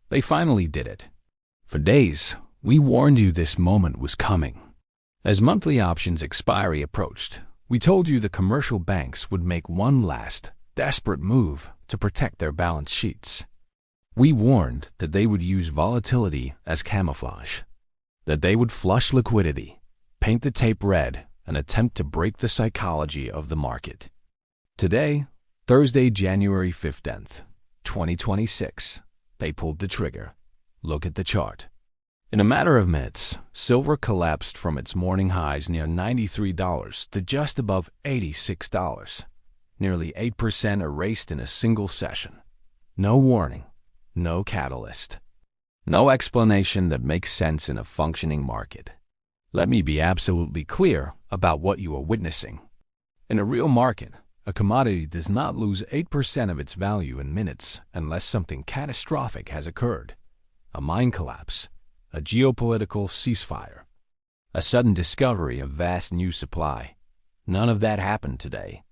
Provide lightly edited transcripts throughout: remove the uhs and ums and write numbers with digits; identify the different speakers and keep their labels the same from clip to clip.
Speaker 1: They finally did it. For days, we warned you this moment was coming. As monthly options expiry approached, we told you the commercial banks would make one last, desperate move to protect their balance sheets. We warned that they would use volatility as camouflage, that they would flush liquidity, paint the tape red, and attempt to break the psychology of the market. Today, Thursday, January 15th, 2026, they pulled the trigger. Look at the chart. In a matter of minutes, silver collapsed from its morning highs near $93 to just above $86. Nearly 8% erased in a single session. No warning, no catalyst. No explanation that makes sense in a functioning market. Let me be absolutely clear about what you are witnessing. In a real market, a commodity does not lose 8% of its value in minutes unless something catastrophic has occurred. A mine collapse, a geopolitical ceasefire, a sudden discovery of vast new supply. None of that happened today.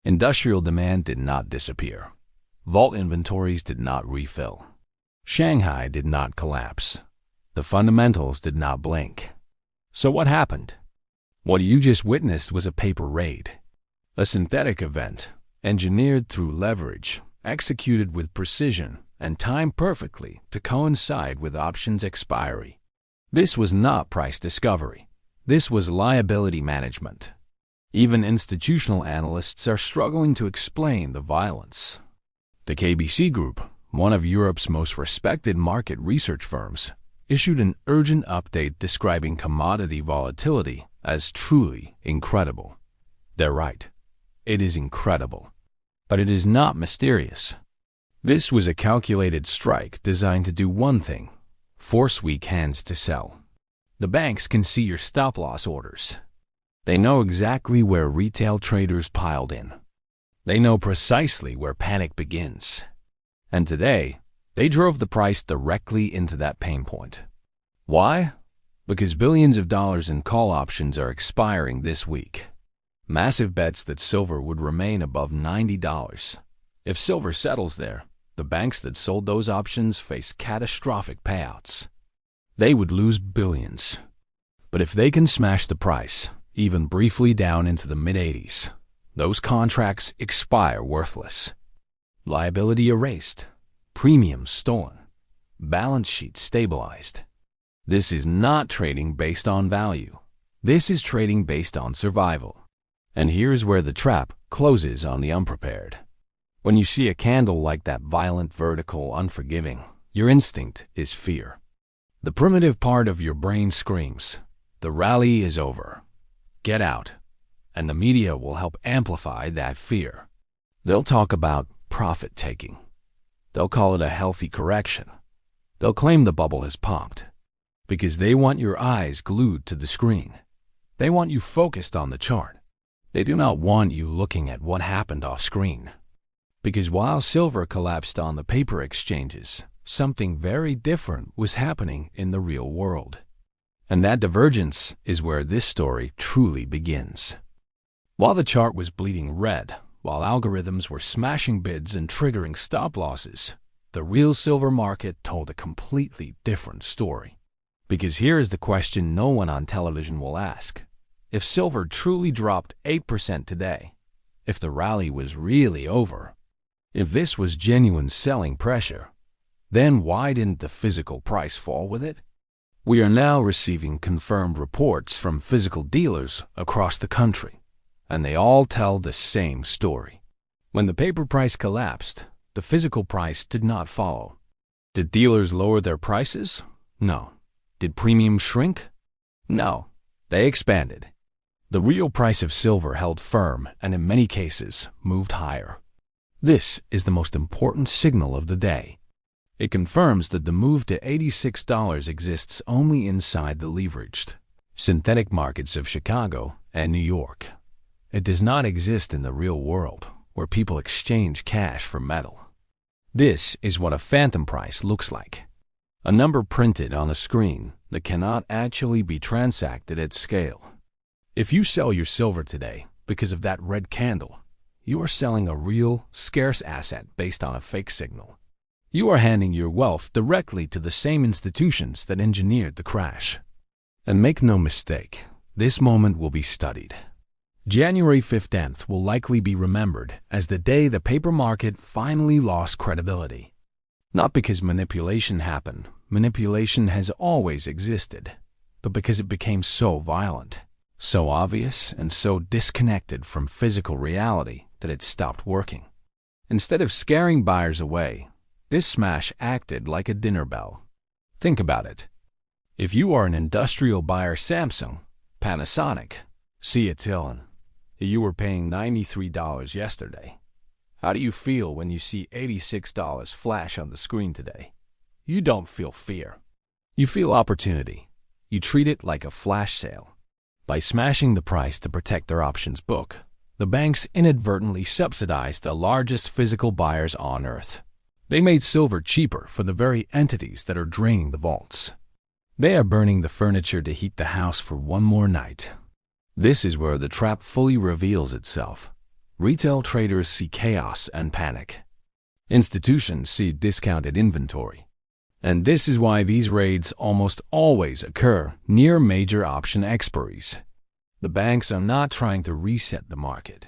Speaker 1: Industrial demand did not disappear. Vault inventories did not refill. Shanghai did not collapse. The fundamentals did not blink. So what happened? What you just witnessed was a paper raid. A synthetic event, engineered through leverage, executed with precision, and timed perfectly to coincide with options expiry. This was not price discovery. This was liability management. Even institutional analysts are struggling to explain the violence. The KBC Group, one of Europe's most respected market research firms, issued an urgent update describing commodity volatility as truly incredible. They're right. It is incredible. But it is not mysterious. This was a calculated strike designed to do one thing: force weak hands to sell. The banks can see your stop-loss orders. They know exactly where retail traders piled in. They know precisely where panic begins. And today, they drove the price directly into that pain point. Why? Because billions of dollars in call options are expiring this week. Massive bets that silver would remain above $90. If silver settles there, the banks that sold those options face catastrophic payouts. They would lose billions. But if they can smash the price, even briefly down into the mid-80s, those contracts expire worthless. Liability erased, premiums stolen, balance sheet stabilized. This is not trading based on value. This is trading based on survival. And here's where the trap closes on the unprepared. When you see a candle like that, violent, vertical, unforgiving, your instinct is fear. The primitive part of your brain screams, the rally is over. Get out. And the media will help amplify that fear. They'll talk about profit-taking. They'll call it a healthy correction. They'll claim the bubble has popped. Because they want your eyes glued to the screen. They want you focused on the chart. They do not want you looking at what happened off-screen. Because while silver collapsed on the paper exchanges, something very different was happening in the real world. And that divergence is where this story truly begins. While the chart was bleeding red, while algorithms were smashing bids and triggering stop-losses, the real silver market told a completely different story. Because here is the question no one on television will ask. If silver truly dropped 8% today, if the rally was really over, if this was genuine selling pressure, then why didn't the physical price fall with it? We are now receiving confirmed reports from physical dealers across the country, and they all tell the same story. When the paper price collapsed, the physical price did not follow. Did dealers lower their prices? No. Did premiums shrink? No. They expanded. The real price of silver held firm and in many cases moved higher. This is the most important signal of the day. It confirms that the move to $86 exists only inside the leveraged, synthetic markets of Chicago and New York. It does not exist in the real world, where people exchange cash for metal. This is what a phantom price looks like. A number printed on a screen that cannot actually be transacted at scale. If you sell your silver today because of that red candle, you are selling a real, scarce asset based on a fake signal. You are handing your wealth directly to the same institutions that engineered the crash. And make no mistake, this moment will be studied. January 15th will likely be remembered as the day the paper market finally lost credibility. Not because manipulation happened, manipulation has always existed, but because it became so violent, so obvious, and so disconnected from physical reality that it stopped working. Instead of scaring buyers away, this smash acted like a dinner bell. Think about it. If you are an industrial buyer, Samsung, Panasonic, Seattle, you were paying $93 yesterday. How do you feel when you see $86 flash on the screen today? You don't feel fear. You feel opportunity. You treat it like a flash sale. By smashing the price to protect their options book, the banks inadvertently subsidized the largest physical buyers on earth. They made silver cheaper for the very entities that are draining the vaults. They are burning the furniture to heat the house for one more night. This is where the trap fully reveals itself. Retail traders see chaos and panic. Institutions see discounted inventory. And this is why these raids almost always occur near major option expiries. The banks are not trying to reset the market.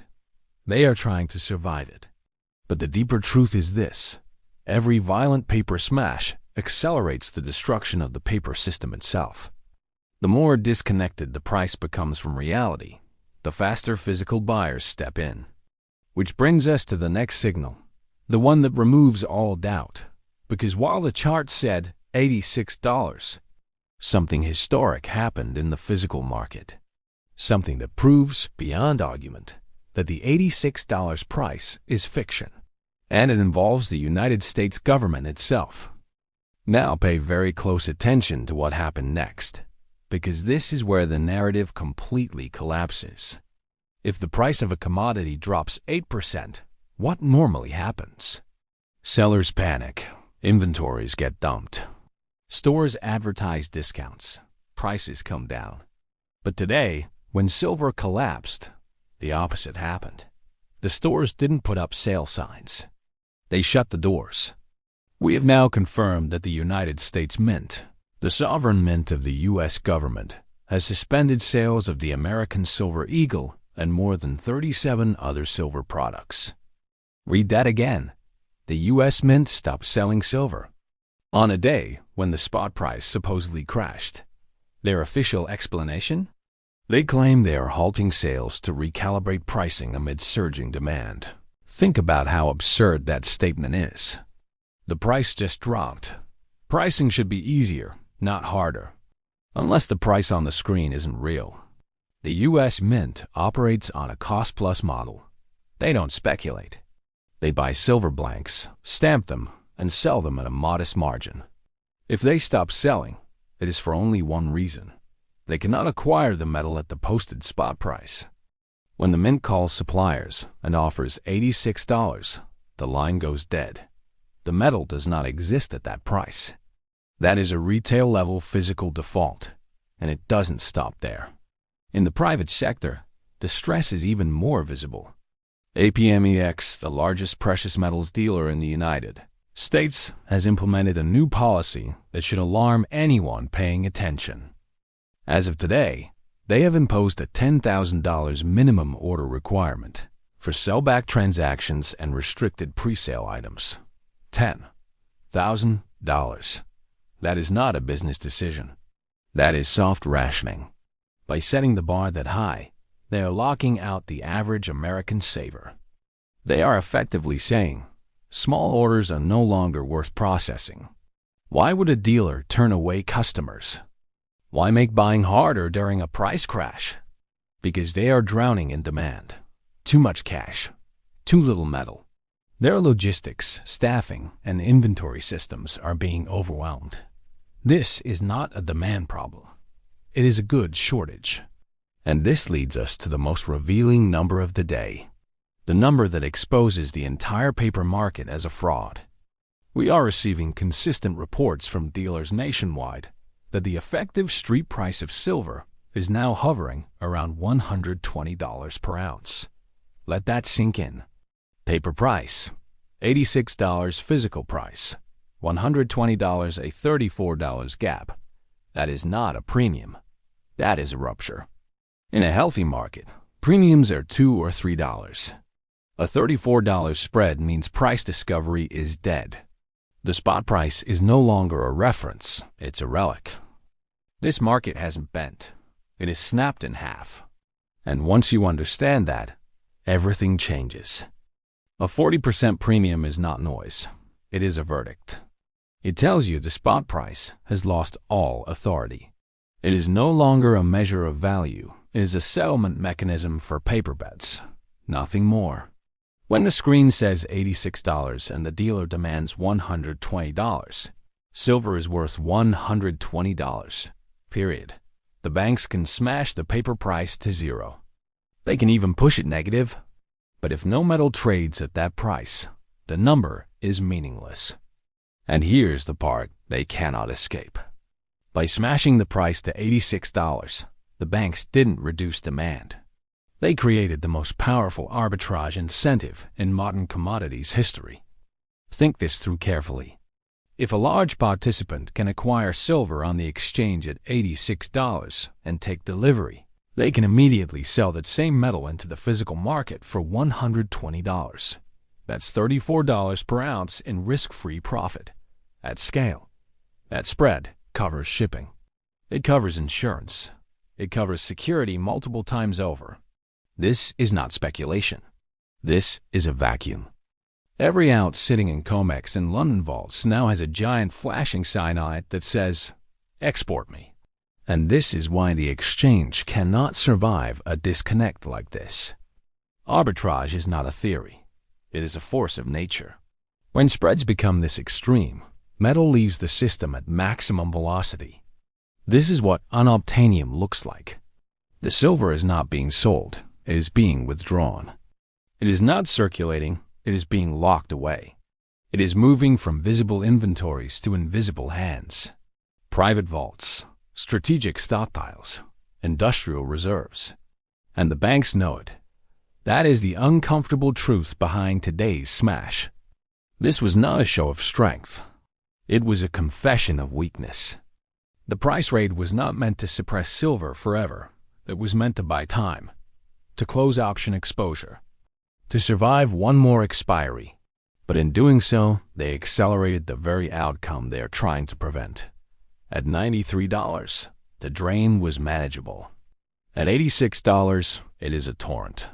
Speaker 1: They are trying to survive it. But the deeper truth is this. Every violent paper smash accelerates the destruction of the paper system itself. The more disconnected the price becomes from reality, the faster physical buyers step in. Which brings us to the next signal, the one that removes all doubt. Because while the chart said $86, something historic happened in the physical market. Something that proves, beyond argument, that the $86 price is fiction. And it involves the United States government itself. Now pay very close attention to what happened next, because this is where the narrative completely collapses. If the price of a commodity drops 8%, what normally happens? Sellers panic, inventories get dumped, stores advertise discounts, prices come down. But today, when silver collapsed, the opposite happened. The stores didn't put up sale signs. They shut the doors. We have now confirmed that the United States Mint, the sovereign mint of the U.S. government, has suspended sales of the American Silver Eagle and more than 37 other silver products. Read that again. The U.S. Mint stopped selling silver on a day when the spot price supposedly crashed. Their official explanation? They claim they are halting sales to recalibrate pricing amid surging demand. Think about how absurd that statement is. The price just dropped. Pricing should be easier, not harder. Unless the price on the screen isn't real. The U.S. Mint operates on a cost-plus model. They don't speculate. They buy silver blanks, stamp them, and sell them at a modest margin. If they stop selling, it is for only one reason. They cannot acquire the metal at the posted spot price. When the mint calls suppliers and offers $86, the line goes dead. The metal does not exist at that price. That is a retail-level physical default, and it doesn't stop there. In the private sector, the stress is even more visible. APMEX, the largest precious metals dealer in the United States, has implemented a new policy that should alarm anyone paying attention. As of today, they have imposed a $10,000 minimum order requirement for sellback transactions and restricted presale items. $10,000. That is not a business decision. That is soft rationing. By setting the bar that high, they are locking out the average American saver. They are effectively saying, small orders are no longer worth processing. Why would a dealer turn away customers? Why make buying harder during a price crash? Because they are drowning in demand. Too much cash. Too little metal. Their logistics, staffing, and inventory systems are being overwhelmed. This is not a demand problem. It is a goods shortage. And this leads us to the most revealing number of the day. The number that exposes the entire paper market as a fraud. We are receiving consistent reports from dealers nationwide that the effective street price of silver is now hovering around $120 per ounce. Let that sink in. Paper price, $86 physical price, $120, a $34 gap. That is not a premium. That is a rupture. In a healthy market, premiums are $2 or $3. A $34 spread means price discovery is dead. The spot price is no longer a reference, it's a relic. This market hasn't bent. It is snapped in half. And once you understand that, everything changes. A 40% premium is not noise. It is a verdict. It tells you the spot price has lost all authority. It is no longer a measure of value. It is a settlement mechanism for paper bets. Nothing more. When the screen says $86 and the dealer demands $120, silver is worth $120. Period. The banks can smash the paper price to zero. They can even push it negative. But if no metal trades at that price, the number is meaningless. And here's the part they cannot escape. By smashing the price to $86, the banks didn't reduce demand. They created the most powerful arbitrage incentive in modern commodities history. Think this through carefully. If a large participant can acquire silver on the exchange at $86 and take delivery, they can immediately sell that same metal into the physical market for $120. That's $34 per ounce in risk-free profit. At scale. That spread covers shipping. It covers insurance. It covers security multiple times over. This is not speculation. This is a vacuum. Every ounce sitting in COMEX and London vaults now has a giant flashing sign on it that says, "Export me." And this is why the exchange cannot survive a disconnect like this. Arbitrage is not a theory. It is a force of nature. When spreads become this extreme, metal leaves the system at maximum velocity. This is what unobtainium looks like. The silver is not being sold. It is being withdrawn. It is not circulating. It is being locked away. It is moving from visible inventories to invisible hands. Private vaults, strategic stockpiles, industrial reserves. And the banks know it. That is the uncomfortable truth behind today's smash. This was not a show of strength. It was a confession of weakness. The price raid was not meant to suppress silver forever. It was meant to buy time, to close auction exposure, to survive one more expiry. But in doing so, they accelerated the very outcome they are trying to prevent. At $93, the drain was manageable. At $86, it is a torrent.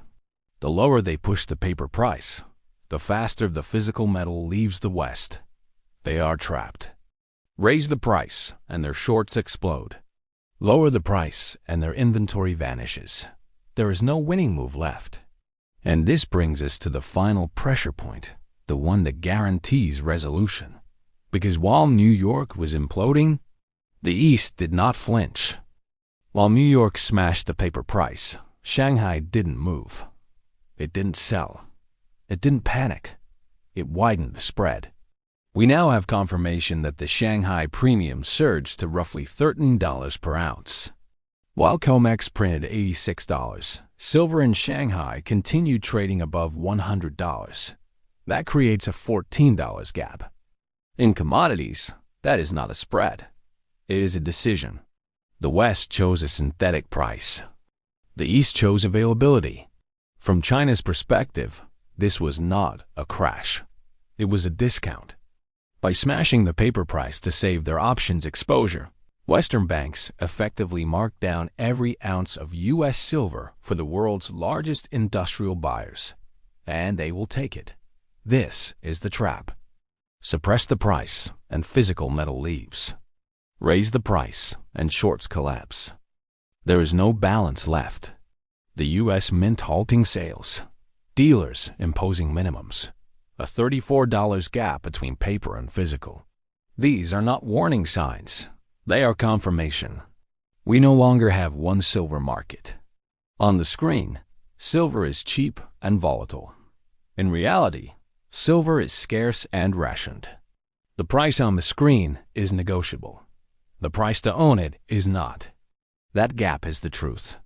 Speaker 1: The lower they push the paper price, the faster the physical metal leaves the West. They are trapped. Raise the price, and their shorts explode. Lower the price, and their inventory vanishes. There is no winning move left. And this brings us to the final pressure point, the one that guarantees resolution. Because while New York was imploding, the East did not flinch. While New York smashed the paper price, Shanghai didn't move. It didn't sell. It didn't panic. It widened the spread. We now have confirmation that the Shanghai premium surged to roughly $13 per ounce. While COMEX printed $86, silver in Shanghai continued trading above $100. That creates a $14 gap. In commodities, that is not a spread. It is a decision. The West chose a synthetic price. The East chose availability. From China's perspective, this was not a crash. It was a discount. By smashing the paper price to save their options exposure, Western banks effectively marked down every ounce of U.S. silver for the world's largest industrial buyers. And they will take it. This is the trap. Suppress the price, and physical metal leaves. Raise the price, and shorts collapse. There is no balance left. The U.S. Mint halting sales. Dealers imposing minimums. A $34 gap between paper and physical. These are not warning signs. They are confirmation. We no longer have one silver market. On the screen, silver is cheap and volatile. In reality, silver is scarce and rationed. The price on the screen is negotiable. The price to own it is not. That gap is the truth.